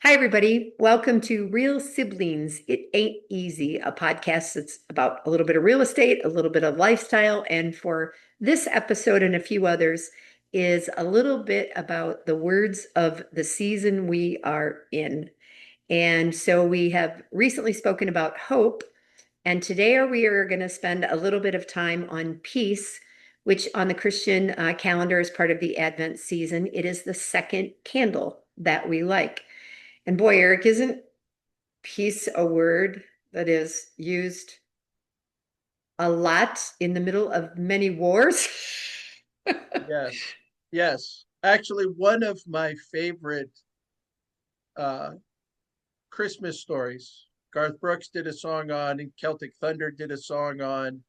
Hi, everybody. Welcome to Real Siblings. It Ain't Easy, a podcast that's about a little bit of real estate, a little bit of lifestyle. And for this episode and a few others, is a little bit about the words of the season we are in. And so we have recently spoken about hope. And today we are going to spend a little bit of time on peace, which on the Christian calendar is part of the Advent season. It is the second candle that we like. And boy, Eric, isn't peace a word that is used a lot in the middle of many wars? Yes, yes. Actually, one of my favorite uh, Christmas stories. Garth Brooks did a song on, and Celtic Thunder did a song on.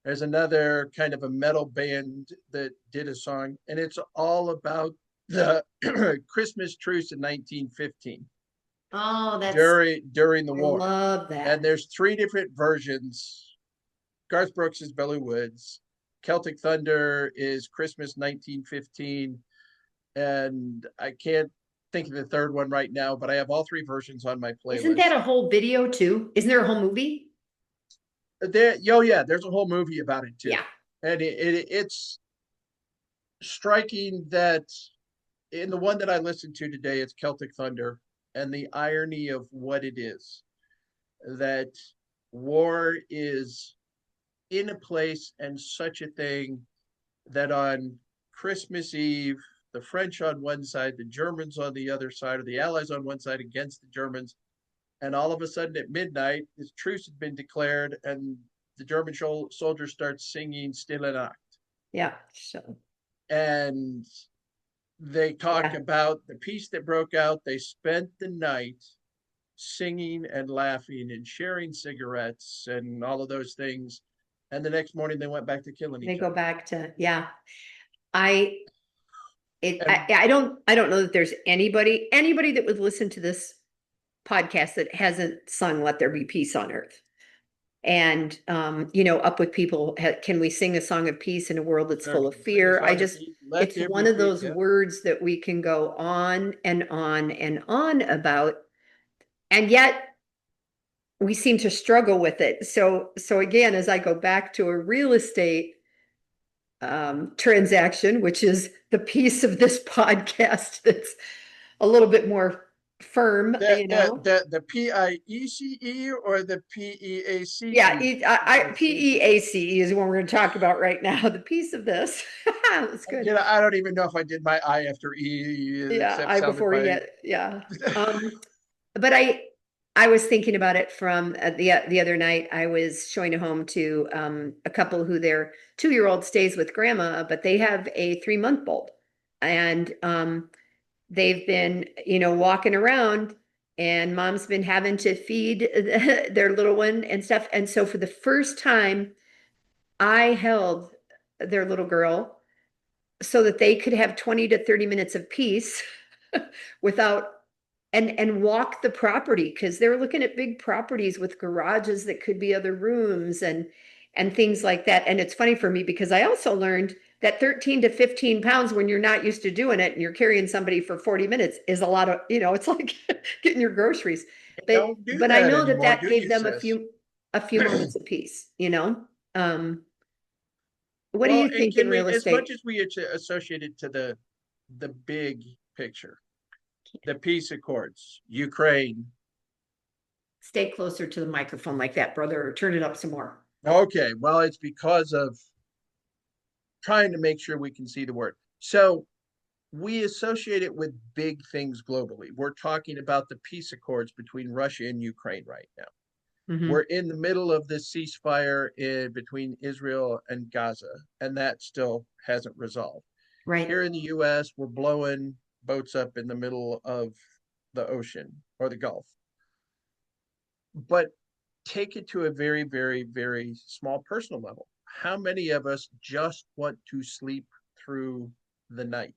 There's another kind of a metal band that did a song, and it's all about the Christmas truce in 1915 Oh, during the I war. love And that. there's three different versions. Garth Brooks is Bellew Woods. Celtic Thunder is Christmas 1915, and I can't think of the third one right now, but I have all three versions on my Isn't that playlist. a whole video too? Isn't there a whole movie? Yeah, there's a whole movie about it too, Yeah. and it's striking that in the one that I listened to today, it's Celtic Thunder, and the irony of what it is that war is in a place and such a thing that on Christmas Eve, the French on one side, the Germans on the other side, or the Allies on one side against the Germans. And all of a sudden at midnight, this truce had been declared, and the German soldiers start singing Stille Nacht. Yeah. So, And they talk yeah. about the peace that broke out. They spent the night singing and laughing and sharing cigarettes and all of those things. And the next morning, they went back to killing They each go other. back to, yeah. I And I don't know that there's anybody that would listen to this podcast that hasn't sung Let There Be Peace on Earth. And up with people, can we sing a song of peace in a world that's sure, full can of we sing a fear? song of peace? Let It's there one be of peace. those Yeah. words that we can go on and on and on about, and yet we seem to struggle with it. So again, as I go back to a real estate transaction, which is the piece of this podcast that's a little bit more firm, The PIECE or the Yeah, PEACE? PEACE is what we're going to talk about right now. The piece of this. That's good. I don't even know if I did my I after E, Yeah, except I sounded before my. yet. Yeah. But I was thinking about it from the other night. I was showing a home to a couple who their 2-year-old stays with grandma, but they have a 3-month bulb, and they've been walking around, and mom's been having to feed their little one and stuff. And so for the first time, I held their little girl so that they could have 20 to 30 minutes of peace without and walk the property, because they're looking at big properties with garages that could be other rooms and things like that. And it's funny for me because I also learned that 13 to 15 pounds when you're not used to doing it and you're carrying somebody for 40 minutes is a lot of, it's like getting your groceries. You but don't do but I that know that anymore, that do gave you, them sis? a few moments of peace. What do Well, you and think in can we, real as much estate? as we associate it to the big picture, the peace accords, Ukraine. Stay closer to the microphone like that, brother, or turn it up some more. Okay, well, it's because of trying to make sure we can see the word. So we associate it with big things globally. We're talking about the peace accords between Russia and Ukraine right now. We're Hmm. in the middle of this ceasefire between Israel and Gaza, and that still hasn't resolved. Right. Here in the US, we're blowing boats up in the middle of the ocean or the Gulf. But take it to a very, very, very small personal level. How many of us just want to sleep through the night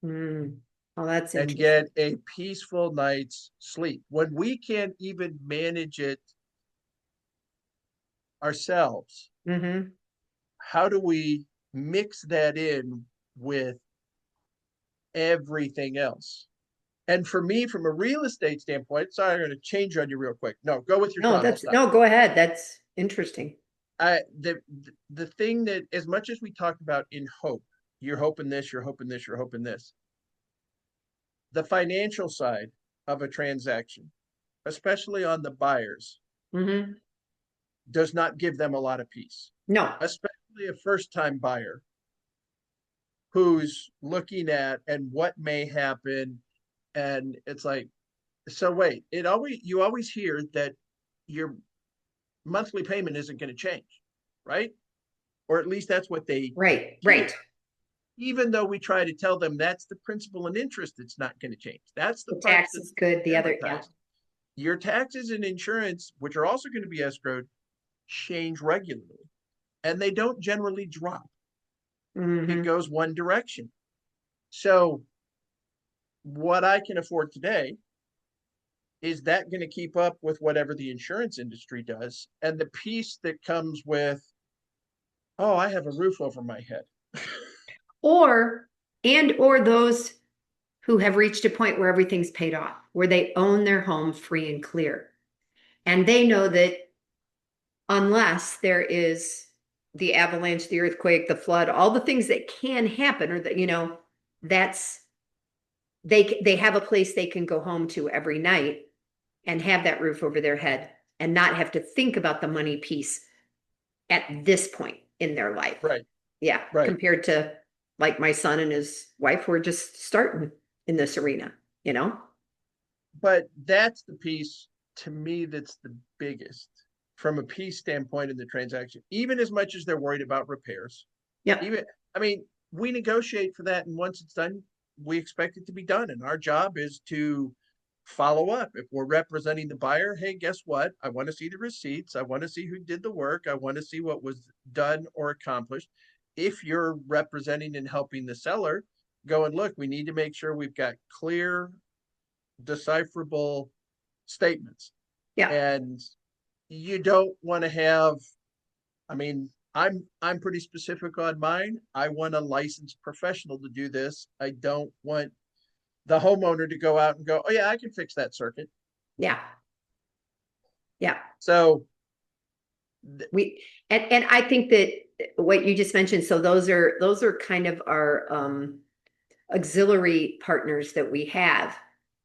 Mm. Oh, that's and interesting. get a peaceful night's sleep when we can't even manage it ourselves? Hmm. How do we mix that in with everything else? And for me, from a real estate standpoint, sorry, I'm going to change on you real quick. No, go with your No, thought. I'll that's stop. no, go ahead. That's interesting. I the thing that, as much as we talk about in hope, you're hoping this, you're hoping this, you're hoping this. The financial side of a transaction, especially on the buyers, Hmm. does not give them a lot of peace, No, especially a first time buyer who's looking at and what may happen. And it's like, so wait, it always, you always hear that your monthly payment isn't going to change, right? Or at least that's what they right, hear. right. Even though we try to tell them that's the principal and interest, it's not going to change. That's the The part tax that's is good. The other, yeah. advertised. Your taxes and insurance, which are also going to be escrowed, change regularly, and they don't generally drop. It Hmm. goes one direction. So, what I can afford today, is that going to keep up with whatever the insurance industry does? And the piece that comes with, oh, I have a roof over my head. Or, and or those who have reached a point where everything's paid off, where they own their home free and clear. And they know that unless there is the avalanche, the earthquake, the flood, all the things that can happen, or that, that's they have a place they can go home to every night and have that roof over their head and not have to think about the money piece at this point in their life. Right, Yeah, right. compared to like my son and his wife who are just starting in this arena, you know? But that's the piece, to me, that's the biggest from a piece standpoint in the transaction, even as much as they're worried about repairs. Yep. Even, I mean, we negotiate for that. And once it's done, we expect it to be done. And our job is to follow up. If we're representing the buyer, hey, guess what? I want to see the receipts. I want to see who did the work. I want to see what was done or accomplished. If you're representing and helping the seller, go and look, we need to make sure we've got clear, decipherable statements. Yeah. And you don't want to have, I mean, I'm pretty specific on mine. I want a licensed professional to do this. I don't want the homeowner to go out and go, oh yeah, I can fix that circuit. Yeah. Yeah. So We and I think that what you just mentioned, so those are kind of our auxiliary partners that we have.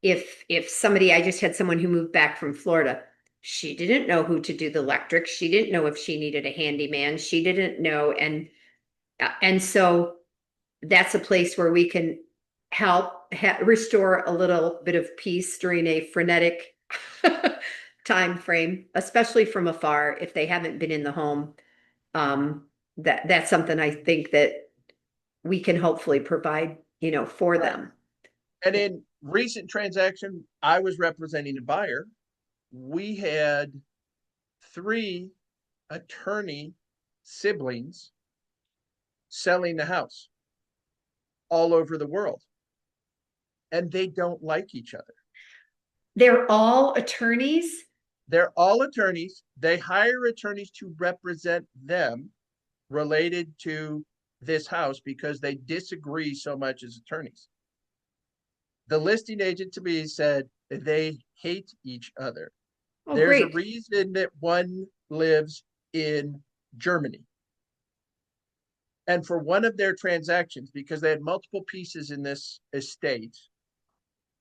If somebody, I just had someone who moved back from Florida. She didn't know who to do the electric. She didn't know if she needed a handyman. She didn't know, and so that's a place where we can help restore a little bit of peace during a frenetic time frame, especially from afar if they haven't been in the home. That's something I think that we can hopefully provide, for right. them. And in recent transaction, I was representing a buyer. We had three attorney siblings selling the house all over the world, and they don't like each other. They're all attorneys. They're all attorneys. They hire attorneys to represent them related to this house because they disagree so much as attorneys. The listing agent to me said they hate each other. Oh, There's a great. reason that one lives in Germany. And for one of their transactions, because they had multiple pieces in this estate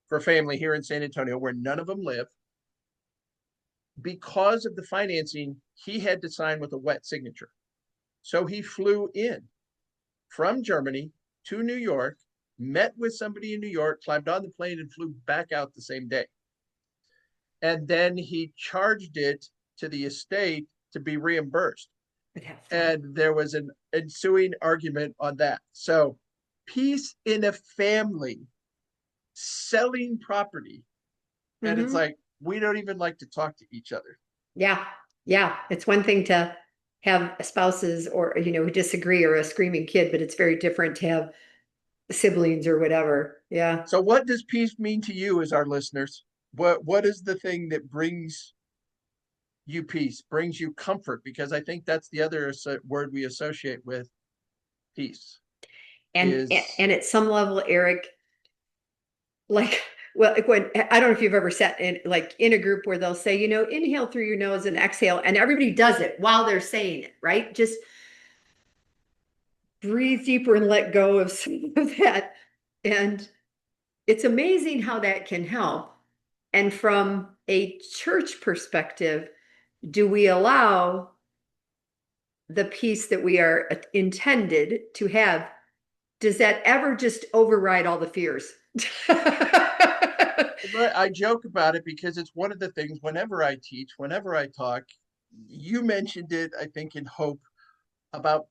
for family here in San Antonio where none of them live, because of the financing, he had to sign with a wet signature. So he flew in from Germany to New York, met with somebody in New York, climbed on the plane, and flew back out the same day. And then he charged it to the estate to be reimbursed. But have fun. And there was an ensuing argument on that. So, peace in a family, selling property. And it's Hmm. like, we don't even like to talk to each other. Yeah. Yeah. It's one thing to have spouses or, who disagree or a screaming kid, but it's very different to have siblings or whatever. Yeah. So, what does peace mean to you as our listeners? What is the thing that brings you peace, brings you comfort? Because I think that's the other word we associate with peace And is and at some level, Eric, like Well, like when I don't know if you've ever sat in like in a group where they'll say, inhale through your nose and exhale, and everybody does it while they're saying it, right? Just breathe deeper and let go of some of that. And it's amazing how that can help. And from a church perspective, do we allow the peace that we are intended to have? Does that ever just override all the fears? But I joke about it because it's one of the things whenever I teach, whenever I talk, you mentioned it, I think, in Hope about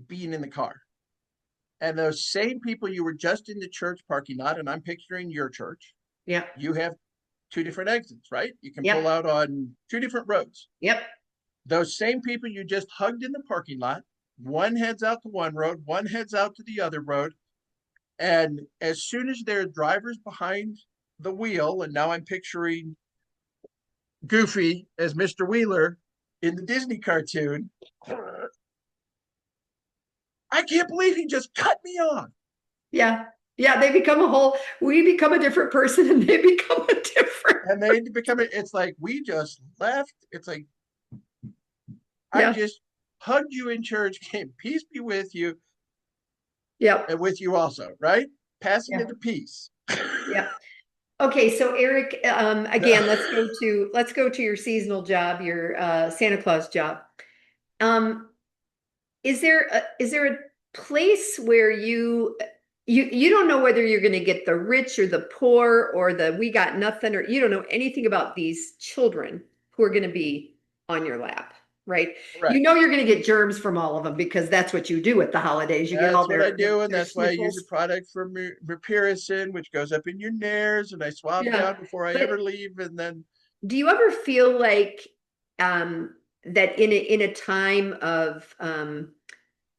being in the car. And those same people you were just in the church parking lot, and I'm picturing your church, Yep. you have two different exits, right? You can pull Yep. out on two different roads. Yep. Those same people you just hugged in the parking lot, one heads out to one road, one heads out to the other road. And as soon as there are drivers behind the wheel, and now I'm picturing Goofy as Mr. Wheeler in the Disney cartoon, I can't believe he just cut me off. Yeah. Yeah. We become a different person and they become a different. And they become it's like we just left. It's like I Yeah. just hugged you in church, came peace be with you, Yep. and with you also, right? Passing Yeah. it to peace. Yeah. Okay. So Eric, again, let's go to your seasonal job, your Santa Claus job. Um, is there a place where you don't know whether you're going to get the rich or the poor or the we got nothing, or you don't know anything about these children who are going to be on your lap, right? You Correct. know you're going to get germs from all of them because that's what you do at the holidays. You get all That's what I their do, and their that's why I use a sniffles. product for Mupiricin, which goes up in your nares, and I swab Yeah. down before I ever But leave, and then do you ever feel like that in a time of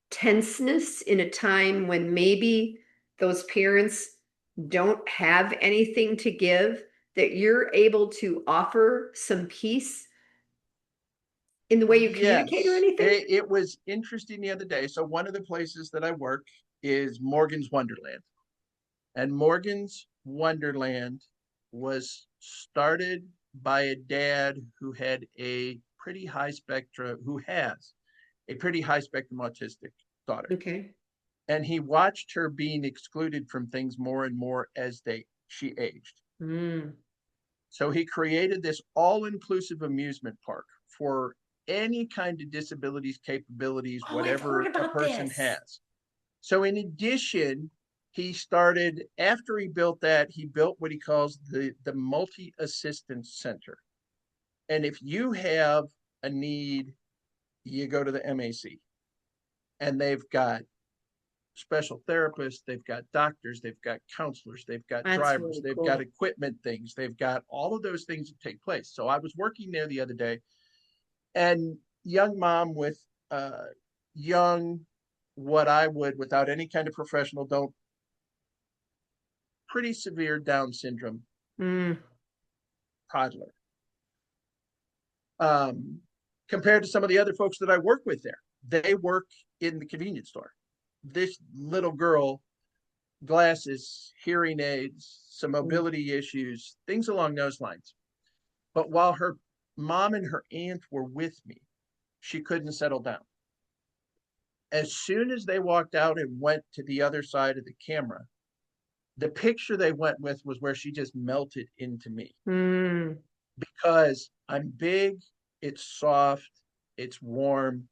tenseness, in a time when maybe those parents don't have anything to give, that you're able to offer some peace in the way you communicate or yes, anything? it was interesting the other day. So one of the places that I work is Morgan's Wonderland, and Morgan's Wonderland was started by a dad who had a pretty high spectrum, who has a pretty high spectrum autistic daughter, Okay. and he watched her being excluded from things more and more as she aged. Mm. So he created this all-inclusive amusement park for any kind of disabilities, capabilities, Oh, I've heard whatever a about person this. has. So in addition, he started after he built that, he built what he calls the multi-assistance center. And if you have a need, you go to the MAC, and they've got special therapists, they've got doctors, they've got counselors, they've got That's drivers, really they've got cool. equipment things, they've got all of those things that take place. So I was working there the other day, and young mom with young, what I would, without any kind of professional, don't pretty severe Down syndrome Mm. toddler, um, compared to some of the other folks that I work with there. They work in the convenience store. This little girl, glasses, hearing aids, some Mm. mobility issues, things along those lines. But while her mom and her aunt were with me, she couldn't settle down. As soon as they walked out and went to the other side of the camera, the picture they went with was where she just melted into me Mm. because I'm big, it's soft, it's warm,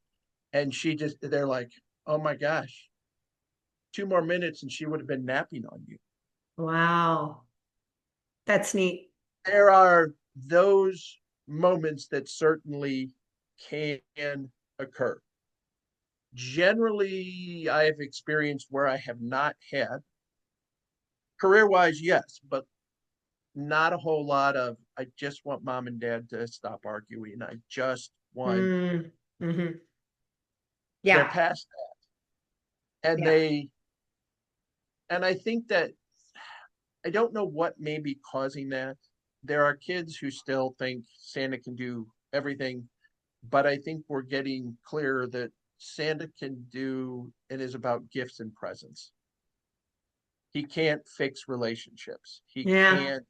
and they're like, oh my gosh, 2 more minutes and she would have been napping on you. Wow. That's neat. There are those moments that certainly can occur. Generally, I have experienced where I have not had career wise, yes, but not a whole lot of I just want mom and dad to stop arguing. I just want Mm. Hmm. they're Yeah. past that. And Yeah. I think that I don't know what may be causing that. There are kids who still think Santa can do everything, but I think we're getting clearer that Santa can do it is about gifts and presents. He can't fix relationships. He Yeah, can't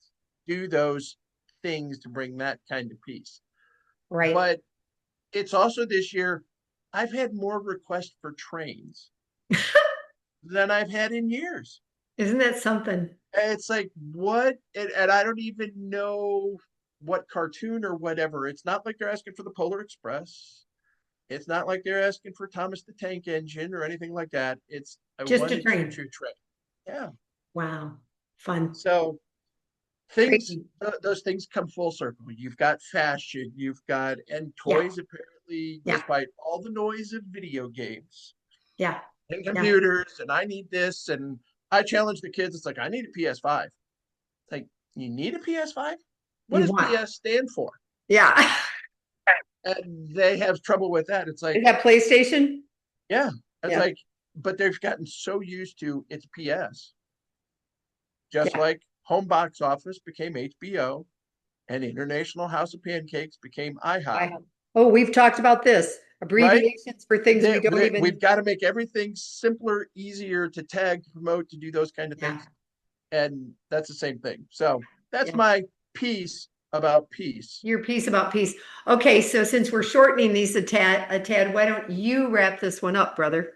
do those things to bring that kind of peace. right. But it's also this year, I've had more requests for trains than I've had in years. Isn't that something? And it's like, what? And I don't even know what cartoon or whatever. It's not like they're asking for the Polar Express. It's not like they're asking for Thomas the Tank Engine or anything like that. It's, I Just want a a choo train. choo train. Yeah. Wow. Fun. So things, Crazy. those things come full circle. You've got fashion, you've got, and Yeah. toys apparently, Yeah. despite all the noise of video games Yeah. and Yeah. computers, and I need this. And I challenge the kids. It's like, I need a PS5. It's like, you need a PS5? What You does want. PS stand for? Yeah. And they have trouble with that. It's like, Is that PlayStation? yeah, it's Yeah. like, but they've gotten so used to it's PS, just Yeah. like home box office became HBO and International House of Pancakes became IHOP, I have. Oh, we've talked about this. right? Abbreviations for things we don't We've even. got to make everything simpler, easier to tag, to promote, to do those kind of Yeah. things. And that's the same thing. So that's Yeah. my piece about peace. Your piece about peace. Okay, so since we're shortening these a tad, why don't you wrap this one up, brother?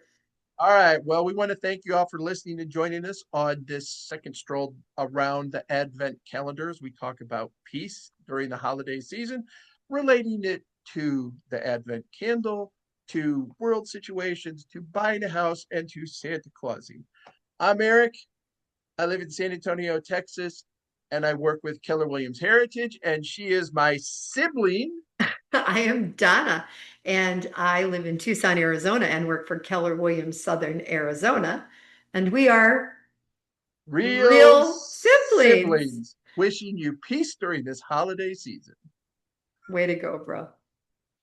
All right. Well, we want to thank you all for listening and joining us on this second stroll around the Advent calendars. We talk about peace during the holiday season, relating it to the Advent candle, to world situations, to buying a house, and to Santa Clausing. I'm Eric. I live in San Antonio, Texas, and I work with Keller Williams Heritage, and she is my sibling. I am Donna, and I live in Tucson, Arizona, and work for Keller Williams Southern Arizona. And we are Real real siblings. siblings. Wishing you peace during this holiday season. Way to go, bro.